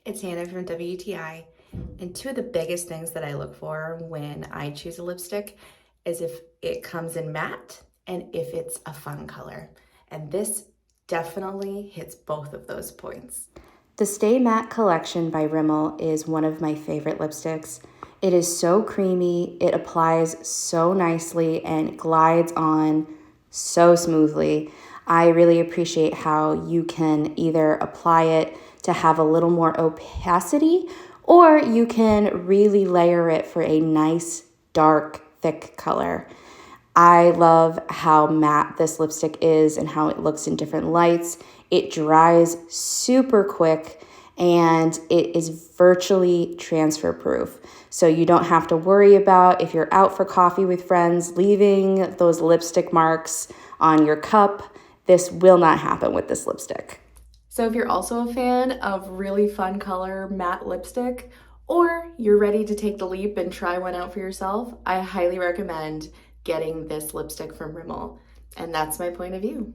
It's Hannah from WTI, and two of the biggest things that I look for when I choose a lipstick is if it comes in matte and if it's a fun color. And this definitely hits both of those points. The Stay Matte collection by Rimmel is one of my favorite lipsticks. It is so creamy, it applies so nicely, and glides on so smoothly. I really appreciate how you can either apply it to have a little more opacity, or you can really layer it for a nice, dark, thick color. I love how matte this lipstick is and how it looks in different lights. It dries super quick and it is virtually transfer proof. So you don't have to worry about, if you're out for coffee with friends, leaving those lipstick marks on your cup. This will not happen with this lipstick. So if you're also a fan of really fun color matte lipstick, or you're ready to take the leap and try one out for yourself, I highly recommend getting this lipstick from Rimmel. And that's my point of view.